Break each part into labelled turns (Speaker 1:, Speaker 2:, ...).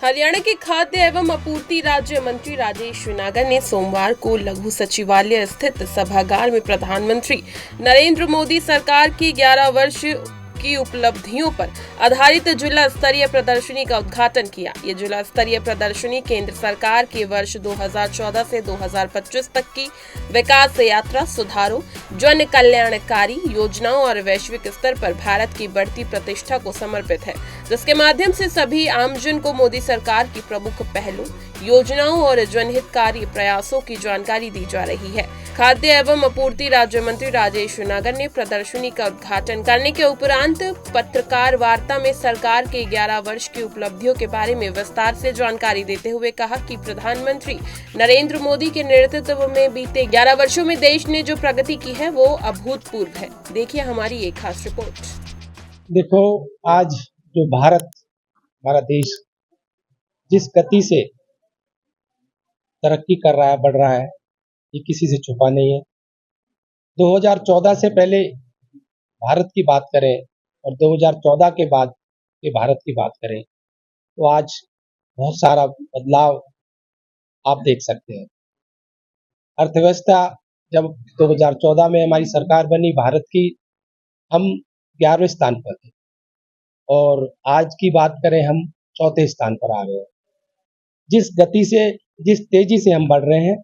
Speaker 1: हरियाणा के खाद्य एवं आपूर्ति राज्य मंत्री राजेश नागर ने सोमवार को लघु सचिवालय स्थित सभागार में प्रधानमंत्री नरेंद्र मोदी सरकार की 11 वर्ष की उपलब्धियों पर आधारित जिला स्तरीय प्रदर्शनी का उद्घाटन किया। ये जिला स्तरीय प्रदर्शनी केंद्र सरकार के वर्ष 2014 से 2025 तक की विकास यात्रा, सुधारों, जन कल्याणकारी योजनाओं और वैश्विक स्तर पर भारत की बढ़ती प्रतिष्ठा को समर्पित है, जिसके माध्यम से सभी आमजन को मोदी सरकार की प्रमुख पहलों, योजनाओं और जनहितकारी प्रयासों की जानकारी दी जा रही है। खाद्य एवं आपूर्ति राज्य मंत्री राजेश नागर ने प्रदर्शनी का उद्घाटन करने के उपरांत पत्रकार वार्ता में सरकार के 11 वर्ष की उपलब्धियों के बारे में विस्तार से जानकारी देते हुए कहा कि प्रधानमंत्री नरेंद्र मोदी के नेतृत्व में बीते 11 वर्षों में देश ने जो प्रगति की है वो अभूतपूर्व है। देखिए हमारी एक खास रिपोर्ट।
Speaker 2: देखो, आज जो भारत, हमारा देश जिस गति से तरक्की कर रहा है, बढ़ रहा है, ये किसी से छुपा नहीं है। 2014 से पहले भारत की बात करें और 2014 के बाद के भारत की बात करें तो आज बहुत सारा बदलाव आप देख सकते हैं। अर्थव्यवस्था जब 2014 में हमारी सरकार बनी भारत की, हम 11वें स्थान पर थे और आज की बात करें हम चौथे स्थान पर आ गए। जिस गति से, जिस तेजी से हम बढ़ रहे हैं,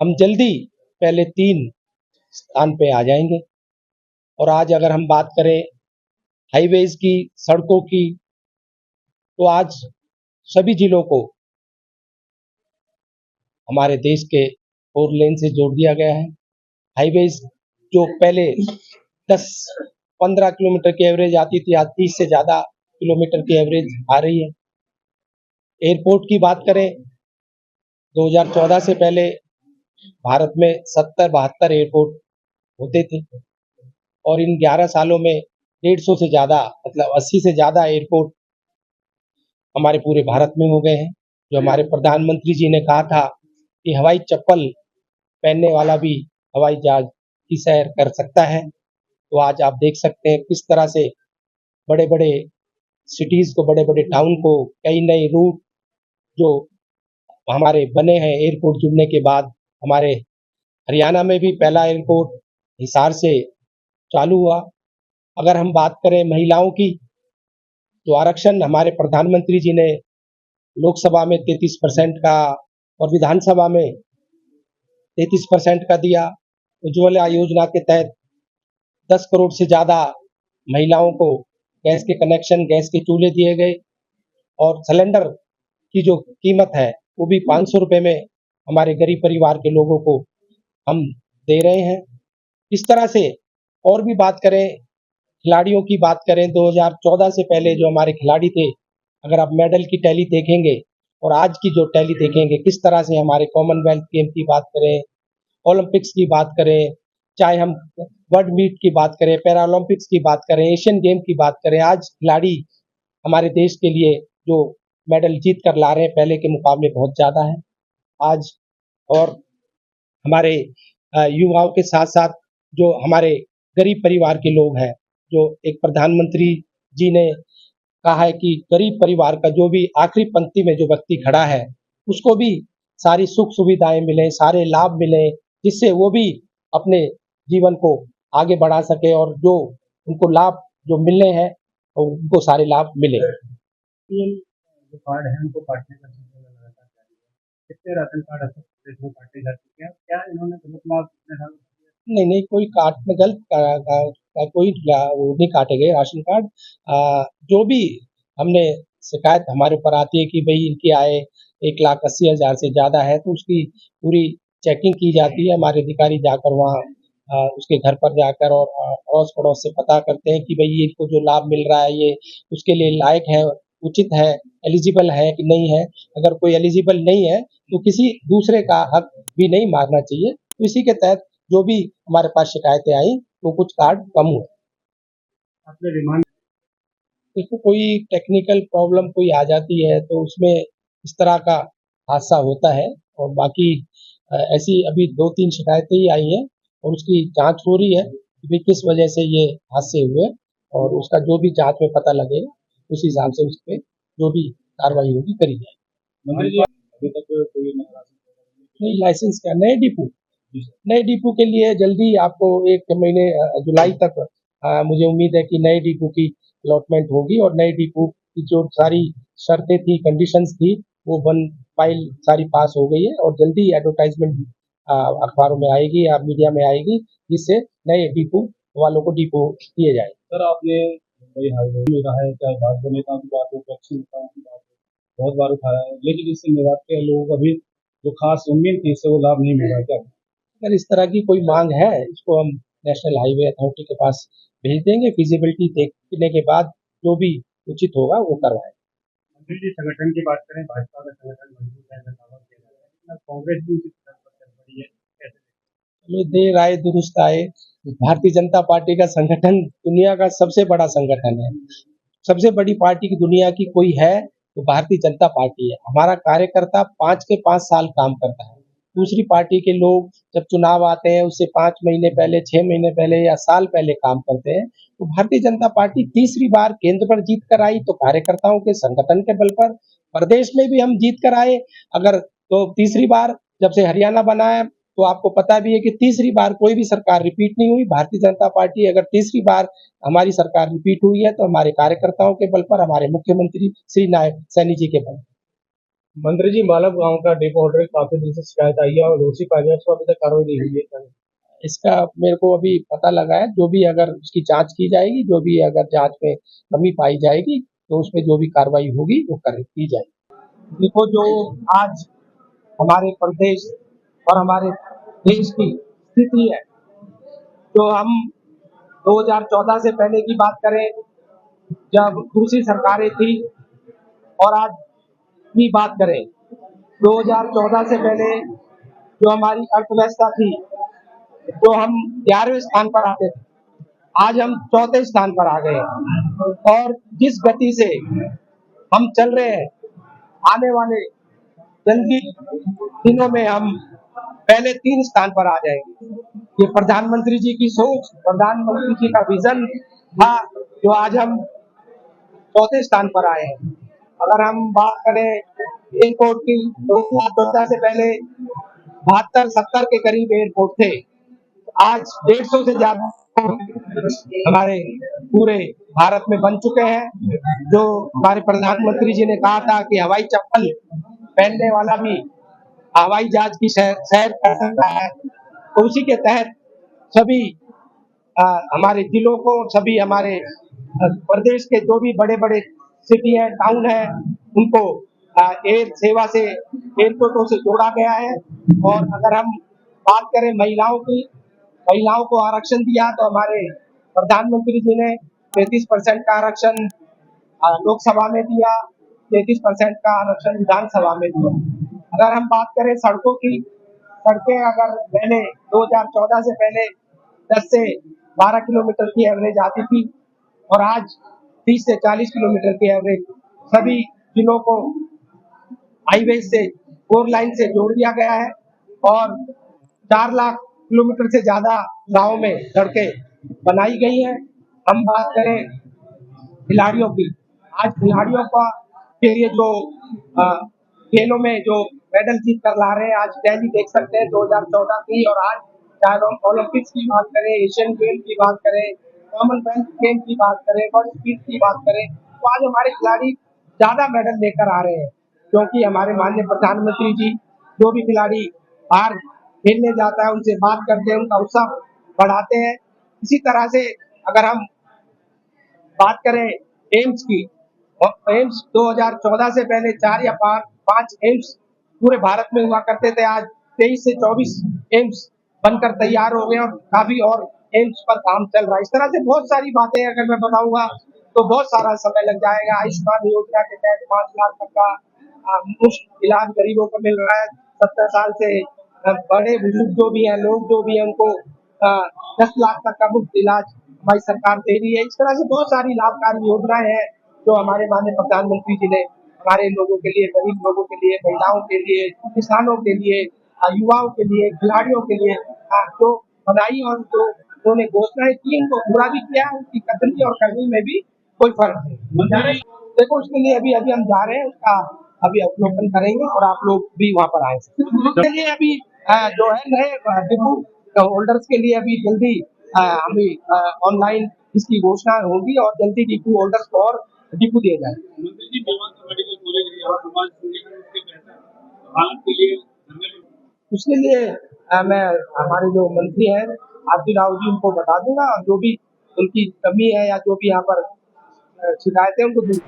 Speaker 2: हम जल्दी पहले 3 स्थान पे आ जाएंगे। और आज अगर हम बात करें हाईवेज की, सड़कों की, तो आज सभी जिलों को हमारे देश के 4 लेन से जोड़ दिया गया है। हाईवेज जो पहले 10-15 किलोमीटर की एवरेज आती थी, आज 30 से ज्यादा किलोमीटर की एवरेज आ रही है। एयरपोर्ट की बात करें, 2014 से पहले भारत में 70-72 एयरपोर्ट होते थे और इन 11 सालों में 150 से ज्यादा, मतलब 80 से ज्यादा एयरपोर्ट हमारे पूरे भारत में हो गए हैं। जो हमारे प्रधानमंत्री जी ने कहा था कि हवाई चप्पल पहनने वाला भी हवाई जहाज की सैर कर सकता है, तो आज आप देख सकते हैं किस तरह से बड़े बड़े सिटीज को, बड़े बड़े टाउन को, कई नए रूट जो हमारे बने हैं एयरपोर्ट जुड़ने के बाद। हमारे हरियाणा में भी पहला एयरपोर्ट हिसार से चालू हुआ। अगर हम बात करें महिलाओं की, तो आरक्षण हमारे प्रधानमंत्री जी ने लोकसभा में 33% का और विधानसभा में 33% का दिया। उज्ज्वला योजना के तहत 10 करोड़ से ज्यादा महिलाओं को गैस के कनेक्शन, गैस के चूल्हे दिए गए और सिलेंडर की जो कीमत है वो भी 500 रुपए में हमारे गरीब परिवार के लोगों को हम दे रहे हैं। इस तरह से और भी बात करें, खिलाड़ियों की बात करें, 2014 से पहले जो हमारे खिलाड़ी थे, अगर आप मेडल की टैली देखेंगे और आज की जो टैली देखेंगे, किस तरह से हमारे कॉमनवेल्थ गेम की बात करें, ओलंपिक्स की बात करें, चाहे हम वर्ल्ड मीट की बात करें, पैरा ओलंपिक्स की बात करें, एशियन गेम की बात करें, आज खिलाड़ी हमारे देश के लिए जो मेडल जीत कर ला रहे हैं पहले के मुकाबले बहुत ज्यादा है आज। और हमारे युवाओं के साथ साथ जो हमारे गरीब परिवार के लोग हैं, जो एक प्रधानमंत्री जी ने कहा है कि गरीब परिवार का जो भी आखिरी पंक्ति में जो व्यक्ति खड़ा है उसको भी सारी सुख सुविधाएं मिले, सारे लाभ मिले, जिससे वो भी अपने जीवन को आगे बढ़ा सके और जो उनको लाभ जो मिलने हैं उनको सारे लाभ मिले।
Speaker 3: जो कार्ड है उनको काटने का सिलसिला लगातार जारी है। कितने राशन कार्ड अब तक प्रदेश में काटे जा चुके हैं? क्या इन्होंने गलत लाभ कितने सालों से दिया?
Speaker 2: नहीं, कोई काटने गलत कोई वो नहीं काटे गए राशन कार्ड। जो भी हमने शिकायत हमारे ऊपर आती है कि भाई इनकी आय 1,80,000 से ज्यादा है, तो उसकी पूरी चेकिंग की जाती है। हमारे अधिकारी जाकर वहाँ उसके घर पर जाकर और अड़ोस पड़ोस से पता करते हैं कि भाई ये इनको जो लाभ मिल रहा है ये उसके लिए लायक है, उचित है, एलिजिबल है कि नहीं है। अगर कोई एलिजिबल नहीं है तो किसी दूसरे का हक भी नहीं मारना चाहिए। तो इसी के तहत जो भी हमारे पास शिकायतें आई तो कुछ कार्ड कम हुए।
Speaker 3: आपने रिमांड
Speaker 2: देखो, कोई टेक्निकल प्रॉब्लम कोई आ जाती है तो उसमें इस तरह का हादसा होता है और बाकी ऐसी अभी 2-3 शिकायतें ही आई हैं और उसकी जांच हो रही है कि किस वजह से ये हादसे हुए और उसका जो भी जांच में पता लगेगा उस हिसाब से उस पर जो भी कार्रवाई होगी करी जाएगी।
Speaker 3: मंत्री जी अभी तक कोई
Speaker 2: नहीं, लाइसेंस क्या, नए डिपो के लिए जल्दी आपको 1 महीने जुलाई तक मुझे उम्मीद है कि नए डिपो की अलॉटमेंट होगी और नए डिपो की जो सारी शर्तें थी, कंडीशंस थी, वो फाइल सारी पास हो गई है और जल्दी एडवर्टाइजमेंट अखबारों में आएगी या मीडिया में आएगी, जिससे नए डिपो वालों को डिपो दिए जाए।
Speaker 3: सर आपने कई हाईवे में रहा है, चाहे भाजपा नेताओं की बात हो, पक्षी नेताओं की बात हो, बहुत बार उठाया है, लेकिन इससे मेवात के लोगों को अभी जो खास उम्मीद थी इससे वो लाभ नहीं मिला। क्या
Speaker 2: अगर इस तरह की कोई मांग है, इसको हम नेशनल हाईवे अथॉरिटी के पास भेज देंगे, फिजिबिलिटी देखने के बाद जो भी उचित होगा वो करवाएंगे।
Speaker 3: मंत्री जी संगठन की बात करें, भाजपा का संगठन मजबूत है, दावा किया जा रहा है, लेकिन अब कांग्रेस भी उसी तरह पर चल रही है, कैसे?
Speaker 2: चलो देर आए दुरुस्त आए। भारतीय जनता पार्टी का संगठन दुनिया का सबसे बड़ा संगठन है। सबसे बड़ी पार्टी की दुनिया की कोई है तो भारतीय जनता पार्टी है। हमारा कार्यकर्ता 5 के 5 साल काम करता है। दूसरी पार्टी के लोग जब चुनाव आते हैं उससे 5 महीने पहले, 6 महीने पहले या साल पहले काम करते हैं। तो भारतीय जनता पार्टी तीसरी बार केंद्र पर जीत कर आई तो कार्यकर्ताओं के संगठन के बल पर, प्रदेश में भी हम जीत कर आए। अगर तो तीसरी बार जब से हरियाणा बना है तो आपको पता भी है कि तीसरी बार कोई भी सरकार रिपीट नहीं हुई। भारतीय जनता पार्टी अगर तीसरी बार हमारी सरकार रिपीट हुई है तो हमारे कार्यकर्ताओं के बल पर, हमारे मुख्यमंत्री श्री नायब सैनी जी के बल पर।
Speaker 3: मंत्री जी मालव गांव का डिपो ऑर्डर काफी दिन से शिकायत आई है और दोषी पाए गए, अभी तक कार्रवाई नहीं हुई है।
Speaker 2: इसका मेरे को अभी पता लगा है, जो भी अगर उसकी जांच की जाएगी, जो भी अगर जांच में कमी पाई जाएगी तो उसमें जो भी कार्रवाई होगी वो की जाएगी। देखो, जो आज हमारे प्रदेश और हमारे देश की स्थिति है, तो हम 2014 से पहले की बात करें जब दूसरी सरकारें थी और आज की बात करें 2014 से पहले जो हमारी अर्थव्यवस्था थी, तो हम 11वें स्थान पर आते थे, आज हम 4थे स्थान पर आ गए हैं। और जिस गति से हम चल रहे हैं, आने वाले जल्दी दिनों में हम पहले 3 स्थान पर आ जाएंगे। ये प्रधानमंत्री जी की सोच, प्रधानमंत्री जी का विजन था, जो आज हम 4थे स्थान पर आए हैं। अगर हम बात करें एयरपोर्ट की, 2014 से पहले 72-70 के करीब एयरपोर्ट थे, आज 150 से ज्यादा हमारे पूरे भारत में बन चुके हैं। जो हमारे प्रधानमंत्री जी ने कहा था कि हवाई चप्पल पहनने वाला भी हवाई जहाज की सैर कर सकता है, तो उसी के तहत सभी हमारे जिलों को, सभी हमारे प्रदेश के जो भी बड़े बड़े सिटी है, टाउन है, उनको एयर सेवा से, एयरपोर्टों से जोड़ा गया है। और अगर हम बात करें महिलाओं की, महिलाओं को आरक्षण दिया तो हमारे प्रधानमंत्री जी ने 33% का आरक्षण लोकसभा में दिया, 33% का आरक्षण विधानसभा में दिया। अगर हम बात करें सड़कों की, सड़कें अगर पहले 2014 से पहले 10 से 12 किलोमीटर की एवरेज आती थी और आज 30 से 40 किलोमीटर की एवरेज सभी जिलों को हाईवे से, 4 लाइन से जोड़ दिया गया है और 4 लाख किलोमीटर से ज्यादा गाँव में सड़कें बनाई गई हैं। हम बात करें खिलाड़ियों की, आज खिलाड़ियों का के लिए जो खेलों में जो मेडल जीत कर ला रहे हैं, आज रैली देख सकते हैं 2014 की और आज, चाहे हम ओलंपिक्स की बात करें, एशियन गेम की बात करें, कॉमनवेल्थ गेम की बात करें, वर्ल्ड स्पीड की बात करें, तो आज हमारे खिलाड़ी ज्यादा मेडल लेकर आ रहे हैं, क्योंकि हमारे माननीय प्रधानमंत्री जी जो भी खिलाड़ी बाहर खेलने जाता है उनसे बात करते हैं, उनका उत्साह बढ़ाते हैं। इसी तरह से अगर हम बात करें एम्स की, एम्स 2014 से पहले 4 या 5 एम्स पूरे भारत में हुआ करते थे, आज 23 से 24 एम्स बनकर तैयार हो गए और काफी और एम्स पर काम चल रहा है। इस तरह से बहुत सारी बातें अगर मैं बताऊंगा तो बहुत सारा समय लग जाएगा। आयुष्मान योजना के तहत 5 लाख तक का मुफ्त इलाज गरीबों को मिल रहा है। 70 साल से बड़े बुजुर्ग जो भी हैं, लोग जो भी हैं, उनको 10 लाख तक का मुफ्त इलाज हमारी सरकार दे रही है। इस तरह से बहुत सारी लाभकारी योजनाएं हैं जो हमारे माननीय प्रधानमंत्री जी ने हमारे लोगों के लिए, गरीब लोगों के लिए, महिलाओं के लिए, किसानों के लिए, युवाओं के लिए, खिलाड़ियों के लिए जो बनाई और जो उन्होंने घोषणाएं की, उनको पूरा भी किया। उनकी कथनी और करनी में भी कोई फर्क नहीं। देखो उसके लिए अभी अभी हम जा रहे हैं, उसका अभी अवलोकन करेंगे और आप लोग भी वहाँ पर आए। उसके लिए अभी जो है नए डिपो होल्डर्स के लिए अभी जल्दी हमें ऑनलाइन इसकी घोषणा होगी और जल्दी डिपो होल्डर्स को और डिपो दिए जाएंगे।
Speaker 3: मंत्री जी, देवांग मेडिकल कॉलेज यहाँ समाज संगठन उसके बेहतर हालत के लिए
Speaker 2: उसके लिए मैं हमारे जो मंत्री हैं आरती राव जी उनको बता दूंगा और जो भी उनकी कमी है या जो भी यहाँ पर शिकायतें उनको दूर